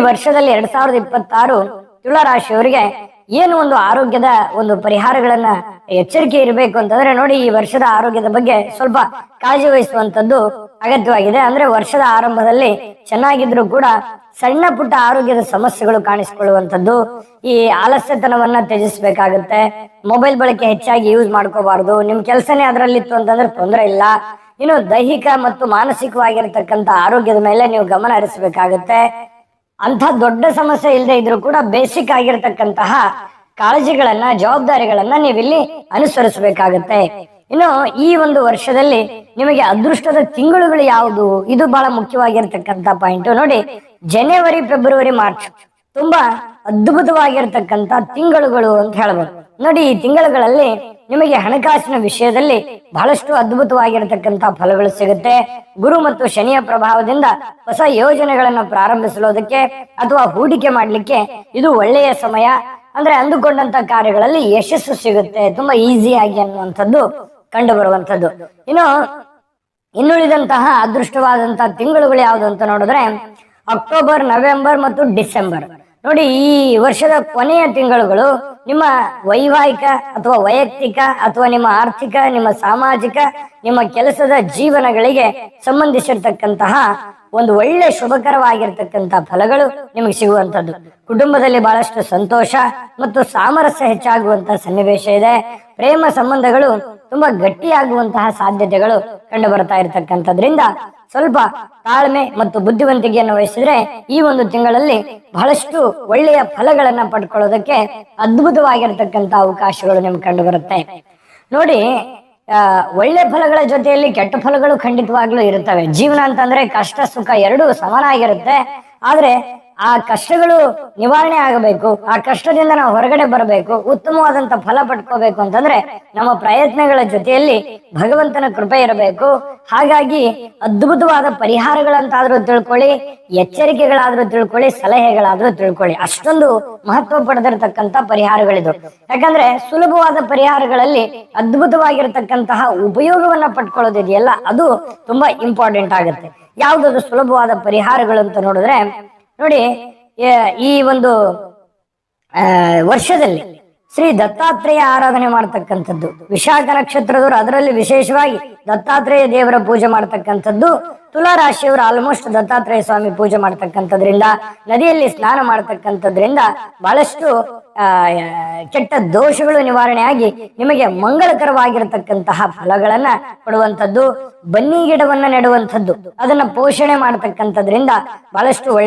ವರ್ಷದಲ್ಲಿ 2026 ತುಲಾ ರಾಶಿಯವರಿಗೆ ಏನು ಒಂದು ಆರೋಗ್ಯದ ಒಂದು ಪರಿಹಾರಗಳನ್ನ ಎಚ್ಚರಿಕೆ ಇರಬೇಕು ಅಂತಂದ್ರೆ ನೋಡಿ, ಈ ವರ್ಷದ ಆರೋಗ್ಯದ ಬಗ್ಗೆ ಸ್ವಲ್ಪ ಕಾಳಜಿ ವಹಿಸುವಂತದ್ದು ಅಗತ್ಯವಾಗಿದೆ. ಅಂದ್ರೆ ವರ್ಷದ ಆರಂಭದಲ್ಲಿ ಚೆನ್ನಾಗಿದ್ರು ಕೂಡ ಸಣ್ಣ ಪುಟ್ಟ ಆರೋಗ್ಯದ ಸಮಸ್ಯೆಗಳು ಕಾಣಿಸಿಕೊಳ್ಳುವಂತದ್ದು, ಈ ಆಲಸ್ಯತನವನ್ನ ತ್ಯಜಿಸಬೇಕಾಗುತ್ತೆ. ಮೊಬೈಲ್ ಬಳಕೆ ಹೆಚ್ಚಾಗಿ ಯೂಸ್ ಮಾಡ್ಕೋಬಾರ್ದು. ನಿಮ್ ಕೆಲಸನೇ ಅದರಲ್ಲಿತ್ತು ಅಂತಂದ್ರೆ ತೊಂದರೆ ಇಲ್ಲ. ಇನ್ನು ದೈಹಿಕ ಮತ್ತು ಮಾನಸಿಕವಾಗಿರ್ತಕ್ಕಂಥ ಆರೋಗ್ಯದ ಮೇಲೆ ನೀವು ಗಮನ ಹರಿಸಬೇಕಾಗುತ್ತೆ. ಅಂತ ದೊಡ್ಡ ಸಮಸ್ಯೆ ಇಲ್ಲದೆ ಇದ್ರೂ ಕೂಡ ಬೇಸಿಕ್ ಆಗಿರ್ತಕ್ಕಂತಹ ಕಾಳಜಿಗಳನ್ನ, ಜವಾಬ್ದಾರಿಗಳನ್ನ ನೀವಿಲ್ಲಿ ಅನುಸರಿಸಬೇಕಾಗತ್ತೆ. ಇನ್ನು ಈ ಒಂದು ವರ್ಷದಲ್ಲಿ ನಿಮಗೆ ಅದೃಷ್ಟದ ತಿಂಗಳುಗಳು ಯಾವುದು, ಇದು ಬಹಳ ಮುಖ್ಯವಾಗಿರ್ತಕ್ಕಂಥ ಪಾಯಿಂಟ್. ನೋಡಿ, ಜನವರಿ, ಫೆಬ್ರವರಿ, ಮಾರ್ಚ್ ತುಂಬಾ ಅದ್ಭುತವಾಗಿರ್ತಕ್ಕಂಥ ತಿಂಗಳುಗಳು ಅಂತ ಹೇಳ್ಬೋದು. ನೋಡಿ, ಈ ತಿಂಗಳುಗಳಲ್ಲಿ ನಿಮಗೆ ಹಣಕಾಸಿನ ವಿಷಯದಲ್ಲಿ ಬಹಳಷ್ಟು ಅದ್ಭುತವಾಗಿರತಕ್ಕಂತ ಫಲಗಳು ಸಿಗುತ್ತೆ. ಗುರು ಮತ್ತು ಶನಿಯ ಪ್ರಭಾವದಿಂದ ಹೊಸ ಯೋಜನೆಗಳನ್ನ ಪ್ರಾರಂಭಿಸಲೋದಕ್ಕೆ ಅಥವಾ ಹೂಡಿಕೆ ಮಾಡ್ಲಿಕ್ಕೆ ಇದು ಒಳ್ಳೆಯ ಸಮಯ. ಅಂದ್ರೆ ಅಂದುಕೊಂಡಂತ ಕಾರ್ಯಗಳಲ್ಲಿ ಯಶಸ್ಸು ಸಿಗುತ್ತೆ ತುಂಬಾ ಈಸಿಯಾಗಿ ಅನ್ನುವಂಥದ್ದು ಕಂಡು ಬರುವಂತದ್ದು. ಇನ್ನುಳಿದಂತಹ ಅದೃಷ್ಟವಾದಂತಹ ತಿಂಗಳುಗಳು ಯಾವುದು ಅಂತ ನೋಡಿದ್ರೆ ಅಕ್ಟೋಬರ್, ನವೆಂಬರ್ ಮತ್ತು ಡಿಸೆಂಬರ್. ನೋಡಿ, ಈ ವರ್ಷದ ಕೊನೆಯ ತಿಂಗಳುಗಳು ನಿಮ್ಮ ವೈವಾಹಿಕ ಅಥವಾ ವೈಯಕ್ತಿಕ ಅಥವಾ ನಿಮ್ಮ ಆರ್ಥಿಕ, ನಿಮ್ಮ ಸಾಮಾಜಿಕ, ನಿಮ್ಮ ಕೆಲಸದ ಜೀವನಗಳಿಗೆ ಸಂಬಂಧಿಸಿರ್ತಕ್ಕಂತಹ ಒಂದು ಒಳ್ಳೆ ಶುಭಕರವಾಗಿರ್ತಕ್ಕಂಥ ಫಲಗಳು ನಿಮಗೆ ಸಿಗುವಂತದ್ದು. ಕುಟುಂಬದಲ್ಲಿ ಬಹಳಷ್ಟು ಸಂತೋಷ ಮತ್ತು ಸಾಮರಸ್ಯ ಹೆಚ್ಚಾಗುವಂತಹ ಸನ್ನಿವೇಶ ಇದೆ. ಪ್ರೇಮ ಸಂಬಂಧಗಳು ತುಂಬಾ ಗಟ್ಟಿಯಾಗುವಂತಹ ಸಾಧ್ಯತೆಗಳು ಕಂಡು ಬರ್ತಾ ಇರತಕ್ಕಂಥದ್ರಿಂದ ಸ್ವಲ್ಪ ತಾಳ್ಮೆ ಮತ್ತು ಬುದ್ಧಿವಂತಿಕೆಯನ್ನು ವಹಿಸಿದ್ರೆ ಈ ಒಂದು ತಿಂಗಳಲ್ಲಿ ಬಹಳಷ್ಟು ಒಳ್ಳೆಯ ಫಲಗಳನ್ನ ಪಡ್ಕೊಳ್ಳೋದಕ್ಕೆ ಅದ್ಭುತವಾಗಿರ್ತಕ್ಕಂಥ ಅವಕಾಶಗಳು ನಿಮ್ಗೆ ಕಂಡು ಬರುತ್ತೆ. ನೋಡಿ, ಒಳ್ಳೆ ಫಲಗಳ ಜೊತೆಯಲ್ಲಿ ಕೆಟ್ಟ ಫಲಗಳು ಖಂಡಿತವಾಗ್ಲೂ ಇರುತ್ತವೆ. ಜೀವನ ಅಂತಂದ್ರೆ ಕಷ್ಟ ಸುಖ ಎರಡೂ ಸಮಾನಾಗಿರುತ್ತೆ. ಆದ್ರೆ ಆ ಕಷ್ಟಗಳು ನಿವಾರಣೆ ಆಗಬೇಕು, ಆ ಕಷ್ಟದಿಂದ ನಾವು ಹೊರಗಡೆ ಬರಬೇಕು, ಉತ್ತಮವಾದಂತ ಫಲ ಪಡ್ಕೋಬೇಕು ಅಂತಂದ್ರೆ ನಮ್ಮ ಪ್ರಯತ್ನಗಳ ಜೊತೆಯಲ್ಲಿ ಭಗವಂತನ ಕೃಪೆ ಇರಬೇಕು. ಹಾಗಾಗಿ ಅದ್ಭುತವಾದ ಪರಿಹಾರಗಳಂತಾದ್ರೂ ತಿಳ್ಕೊಳ್ಳಿ, ಎಚ್ಚರಿಕೆಗಳಾದ್ರೂ ತಿಳ್ಕೊಳ್ಳಿ, ಸಲಹೆಗಳಾದ್ರೂ ತಿಳ್ಕೊಳ್ಳಿ. ಅಷ್ಟೊಂದು ಮಹತ್ವ ಪಡೆದಿರತಕ್ಕಂತ ಪರಿಹಾರಗಳಿದು. ಯಾಕಂದ್ರೆ ಸುಲಭವಾದ ಪರಿಹಾರಗಳಲ್ಲಿ ಅದ್ಭುತವಾಗಿರತಕ್ಕಂತಹ ಉಪಯೋಗವನ್ನ ಪಡ್ಕೊಳ್ಳೋದಿದೆಯಲ್ಲ, ಅದು ತುಂಬಾ ಇಂಪಾರ್ಟೆಂಟ್ ಆಗುತ್ತೆ. ಯಾವ್ದಾದ್ರು ಸುಲಭವಾದ ಪರಿಹಾರಗಳು ಅಂತ ನೋಡಿದ್ರೆ ನೋಡಿ, ಈ ಒಂದು ವರ್ಷದಲ್ಲಿ ಶ್ರೀ ದತ್ತಾತ್ರೇಯ ಆರಾಧನೆ ಮಾಡ್ತಕ್ಕಂಥದ್ದು, ವಿಶಾಖ ನಕ್ಷತ್ರದವರು ಅದರಲ್ಲಿ ವಿಶೇಷವಾಗಿ ದತ್ತಾತ್ರೇಯ ದೇವರ ಪೂಜೆ ಮಾಡ್ತಕ್ಕಂಥದ್ದು, ತುಲಾ ರಾಶಿಯವರು ಆಲ್ಮೋಸ್ಟ್ ದತ್ತಾತ್ರೇಯ ಸ್ವಾಮಿ ಪೂಜೆ ಮಾಡ್ತಕ್ಕಂಥದ್ರಿಂದ, ನದಿಯಲ್ಲಿ ಸ್ನಾನ ಮಾಡ್ತಕ್ಕಂಥದ್ರಿಂದ ಬಹಳಷ್ಟು ಕೆಟ್ಟ ದೋಷಗಳು ನಿವಾರಣೆಯಾಗಿ ನಿಮಗೆ ಮಂಗಳಕರವಾಗಿರತಕ್ಕಂತಹ ಫಲಗಳನ್ನ ಕೊಡುವಂಥದ್ದು. ಬನ್ನಿ ಗಿಡವನ್ನ ನೆಡುವಂಥದ್ದು, ಅದನ್ನ ಪೋಷಣೆ ಮಾಡ್ತಕ್ಕಂಥದ್ರಿಂದ ಬಹಳಷ್ಟು ಒಳ್ಳೆ